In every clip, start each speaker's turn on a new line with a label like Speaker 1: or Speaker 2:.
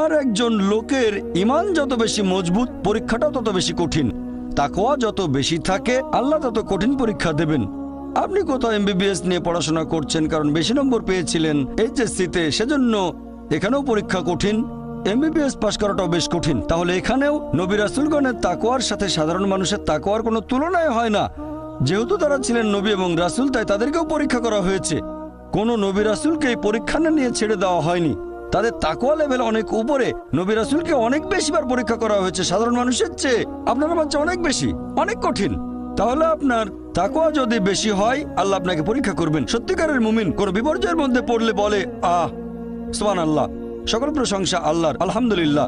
Speaker 1: আর একজন লোকের ঈমান যত বেশি মজবুত, পরীক্ষাটাও তত বেশি কঠিন। তাকওয়া যত বেশি থাকে, আল্লাহ তত কঠিন পরীক্ষা দেবেন। আপনি কোথাও এমবিবিএস নিয়ে পড়াশোনা করছেন, কারণ বেশি নম্বর পেয়েছিলেন এইচএসসিতে, সেজন্য এখানেও পরীক্ষা কঠিন। এমবিবিএস পাশ করাটাও বেশ কঠিন। তাহলে এখানেও নবী রাসূলগণের তাকওয়ার সাথে সাধারণ মানুষের তাকওয়ার কোনো তুলনায় হয় না। যেহেতু তারা ছিলেন নবী এবং রাসূল, তাই তাদেরকেও পরীক্ষা করা হয়েছে। কোনো নবী রাসূলকে এই পরীক্ষা না নিয়ে ছেড়ে দেওয়া হয়নি। তাদের তাকওয়া লেভেল অনেক উপরে। নবী রাসূলকে অনেক বেশিবার পরীক্ষা করা হয়েছে সাধারণ মানুষের চেয়ে। আপনার বাচ্চা অনেক বেশি, অনেক কঠিন। তাহলে আপনার তাকওয়া যদি বেশি হয়, আল্লাহ আপনাকে পরীক্ষা করবেন। সত্যিকারের মুমিন কোনো বিপর্যয়ের মধ্যে পড়লে বলে, সুবহানাল্লাহ, সকল প্রশংসা আল্লাহর, আলহামদুলিল্লাহ।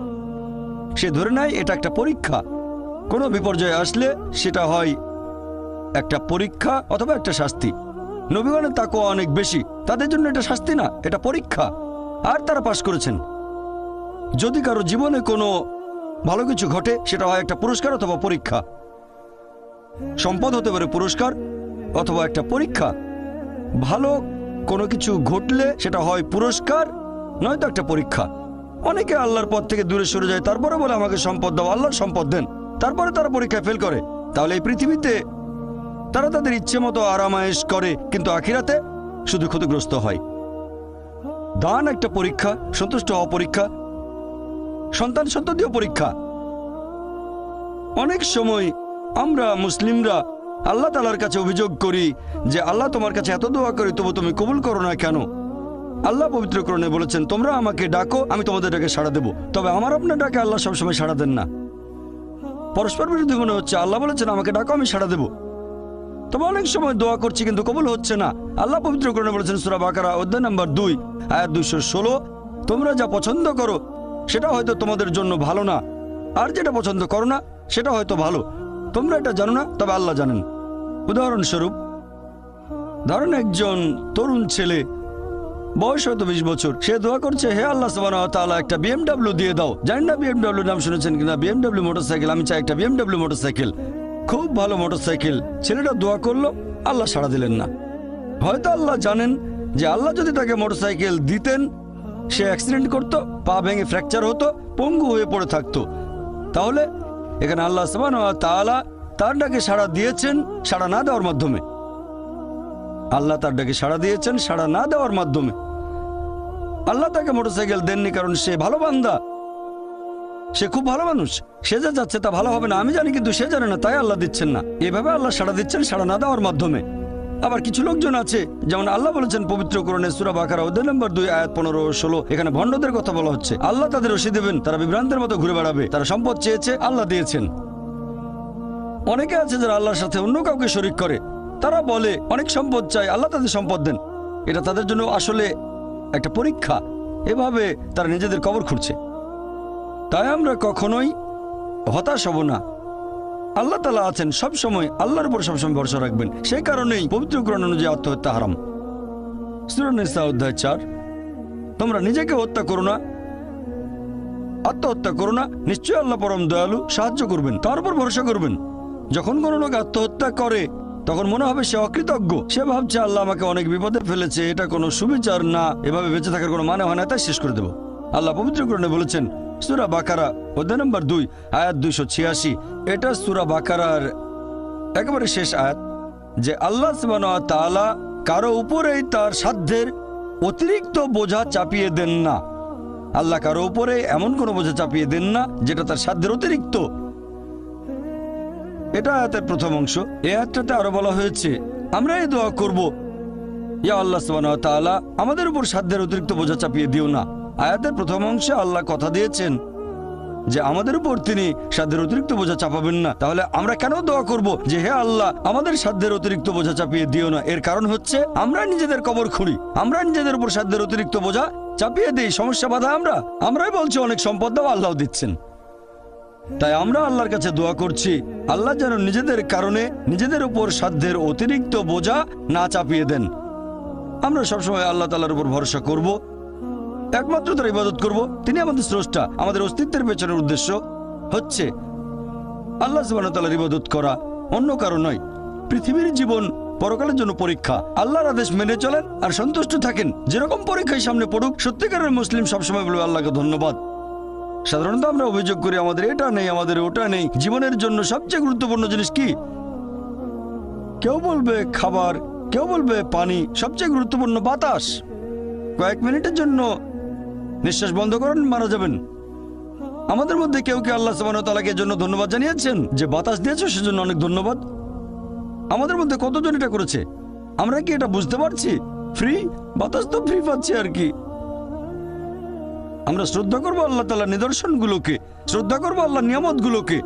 Speaker 1: সে ধরে নেয় এটা একটা পরীক্ষা। কোনো বিপর্যয় আসলে সেটা হয় একটা পরীক্ষা অথবা একটা শাস্তি। নবীগণের তাকওয়া অনেক বেশি, তাদের জন্য এটা শাস্তি না, এটা পরীক্ষা। আর তারা পাশ করেছেন। যদি কারো জীবনে কোনো ভালো কিছু ঘটে, সেটা হয় একটা পুরস্কার অথবা পরীক্ষা। সম্পদ হতে পারে পুরস্কার অথবা একটা পরীক্ষা। ভালো কোনো কিছু ঘটলে সেটা হয় পুরস্কার, নয়তো একটা পরীক্ষা। অনেকে আল্লাহর পথ থেকে দূরে সরে যায়, তারপরে বলে আমাকে সম্পদ দাও, আল্লাহর সম্পদ দেন। তারপরে তারা পরীক্ষায় ফেল করে। তাহলে এই পৃথিবীতে তারা তাদের ইচ্ছে মতো আরামায়েশ করে, কিন্তু আখিরাতে শুধু ক্ষতিগ্রস্ত হয়। দান একটা পরীক্ষা, সন্তুষ্ট হওয়া পরীক্ষা, সন্তান সন্ততিও পরীক্ষা। অনেক সময় আমরা মুসলিমরা আল্লাহ তাআলার কাছে অভিযোগ করি যে আল্লাহ, তোমার কাছে এত দোয়া করি, তবু তুমি কবুল করো না কেন? আল্লাহ পবিত্র কোরআনে বলেছেন, তোমরা আমাকে ডাকো, আমি তোমাদের ডাকে সাড়া দেব। তবে আমার আপনার ডাকে আল্লাহ সবসময় সাড়া দেন না। পরস্পর বিরোধী মনে হচ্ছে। আল্লাহ বলেছেন আমাকে ডাকো, আমি সাড়া দেব। তবে অনেক সময় দোয়া করছি কিন্তু কবুল হচ্ছে না। আল্লাহ পবিত্র কোরআনে বলেছেন সূরা বাকারা অধ্যায় নম্বর 2 আয়াত 216, তোমরা যা পছন্দ করো সেটা হয়তো তোমাদের জন্য ভালো না, আর যেটা পছন্দ করো না সেটা হয়তো ভালো। তোমরা এটা জানো না, তবে আল্লাহ জানেন। উদাহরণস্বরূপ, ধরেন একজন তরুণ ছেলে, বয়স হয়তো 20 বছর, সে দোয়া করছে, হে আল্লাহ সুবহানাহু ওয়া তাআলা, একটা বিএমডব্লিউ দিয়ে দাও। জানেন না বিএমডব্লিউ নাম শুনেছেন কিনা? BMW motorcycle. আমি চাই একটা বিএমডব্লিউ মোটরসাইকেল, খুব ভালো মোটরসাইকেল। ছেলেটা দোয়া করলো, আল্লাহ সাড়া দিলেন না। হয়তো আল্লাহ জানেন যে আল্লাহ যদি তাকে মোটরসাইকেল দিতেন, সে অ্যাক্সিডেন্ট করত, পা ভেঙে ফ্র্যাকচার হতো, পঙ্গু হয়ে পড়ে থাকতো। তাহলে এখানে আল্লাহ সুবহানাহু ওয়া তাআলা তার ডাকে সাড়া দিয়েছেন সাড়া না দেওয়ার মাধ্যমে। আল্লাহ তার ডাকে সাড়া দিয়েছেন সাড়া না দেওয়ার মাধ্যমে। আল্লাহ তাকে মোটরসাইকেল দেননি কারণ সে ভালো বান্দা, সে খুব ভালো মানুষ, সে যা যাচ্ছে তা ভালো হবে না আমি জানি, কিন্তু সে জানে না, তাই আল্লাহ দিচ্ছেন না। এভাবে আল্লাহ সাড়া দিচ্ছেন সাড়া না দেওয়ার মাধ্যমে। আবার কিছু লোকজন আছে, যেমন আল্লাহ বলেছেন পবিত্র কোরআনে সূরা বাকারা অধ্যায় নম্বর 2 আয়াত 15 ও 16, এখানে ভণ্ডদের কথা বলা হচ্ছে। আল্লাহ তাদের রশি দেবেন, তারা বিভ্রান্তের মতো ঘুরে বেড়াবে। তারা সম্পদ চেয়েছে, আল্লাহ দিয়েছেন। অনেকে আছে যারা আল্লাহর সাথে অন্য কাউকে শরীক করে। তারা বলে অনেক সম্পদ চাই, আল্লাহ তাদের সম্পদ দেন। এটা তাদের জন্য আসলে একটা পরীক্ষা। এভাবে তারা নিজেদের কবর খুঁড়ছে। তাই আমরা কখনোই হতাশ হব না। আল্লাহ তাআলা আছেন সব সময়, আল্লাহর উপর সবসময় ভরসা রাখবেন। সেই কারণেই পবিত্র কোরআন অনুযায়ী আত্মহত্যা হারাম। সূরা নিসা অধ্যায় 4, তোমরা নিজেকে হত্যা করো না, আত্মহত্যা করো না, নিশ্চয়ই আল্লাহ পরম দয়ালু, সাহায্য করবেন, তার উপর ভরসা করবেন। যখন কোনো লোক আত্মহত্যা করে তখন মনে হবে সে অকৃতজ্ঞ। সে ভাবছে আল্লাহ আমাকে অনেক বিপদে ফেলেছে, এটা কোনো সুবিচার না, এভাবে বেঁচে থাকার কোনো মানে হয় না, তাই শেষ করে দেব। আল্লাহ পবিত্র কোরআনে বলেছেন সূরা বাকারা অধ্যায় নম্বর 2 আয়াত 286, এটা সূরা বাকারার একেবারে শেষ আয়াত, যে আল্লাহ সুবহানাহু ওয়া তাআলা কারো উপরেই তার সাধ্যের অতিরিক্ত বোঝা চাপিয়ে দেন না। আল্লাহ কারো উপরে এমন কোনো বোঝা চাপিয়ে দেন না যেটা তার সাধ্যের অতিরিক্ত। এটা আয়াতের প্রথম অংশ। এই আয়াতটাতে আরো বলা হয়েছে আমরা এই দোয়া করব, ইয়া আল্লাহ সুবহানাহু ওয়া তাআলা, আমাদের উপর সাধ্যের অতিরিক্ত বোঝা চাপিয়ে দিও না। আয়াতের প্রথম অংশে আল্লাহ কথা দিয়েছেন যে আমাদের উপর তিনি সাধ্যের অতিরিক্ত বোঝা চাপাবেন না। তাহলে আমরা কেন দোয়া করব যে হে আল্লাহ আমাদের সাধ্যের অতিরিক্ত বোঝা চাপিয়ে দিও না? এর কারণ হচ্ছে আমরা নিজেদের কবর খুঁড়ি, আমরা নিজেদের উপর সাধ্যের অতিরিক্ত বোঝা চাপিয়ে দিই, সমস্যা বাধা আমরাই বলছি অনেক সম্পদ দাও, আল্লাহ দিচ্ছেন। তাই আমরা আল্লাহর কাছে দোয়া করছি আল্লাহ যেন নিজেদের কারণে নিজেদের উপর সাধ্যের অতিরিক্ত বোঝা না চাপিয়ে দেন। আমরা সবসময় আল্লাহ তাআলার উপর ভরসা করব, একমাত্র তার ইবাদত করব। তিনি আমাদের স্রষ্টা, আমাদের অস্তিত্বের পেছনের উদ্দেশ্য হচ্ছে আল্লাহ সুবহানাহু ওয়া তাআলার ইবাদত করা, অন্য কারো নয়। পৃথিবীর জীবন পরকালের জন্য পরীক্ষা। আল্লাহর আদেশ মেনে চলেন আর সন্তুষ্ট থাকেন। যেরকম পরীক্ষায় সামনে পড়ুক, সত্যিকারের মুসলিম সবসময় বলবে আল্লাহকে ধন্যবাদ। সাধারণত আমরা অভিযোগ করি আমাদের এটা নেই, আমাদের ওটা নেই। জীবনের জন্য সবচেয়ে গুরুত্বপূর্ণ জিনিস কি? কেউ বলবে খাবার, কেউ বলবে পানি, সবচেয়ে গুরুত্বপূর্ণ বাতাস। কয়েক মিনিটের জন্য নিঃশ্বাস বন্ধ করেন, মারা যাবেন। আমাদের মধ্যে কেউ কি আল্লাহ সুবহানাহু ওয়া তাআলাকে এর জন্য ধন্যবাদ জানিয়েছেন যে বাতাস দিয়েছো সেজন্য অনেক ধন্যবাদ? আমাদের মধ্যে কতজন এটা করেছে? আমরা কি এটা বুঝতে পারছি? ফ্রি বাতাস তো ফ্রি পাচ্ছি আর কি। আমরা শ্রদ্ধা করবো আল্লাহ তাআলার নিদর্শনগুলোকে, শ্রদ্ধা করবো আল্লাহর নিয়ামতগুলোকে।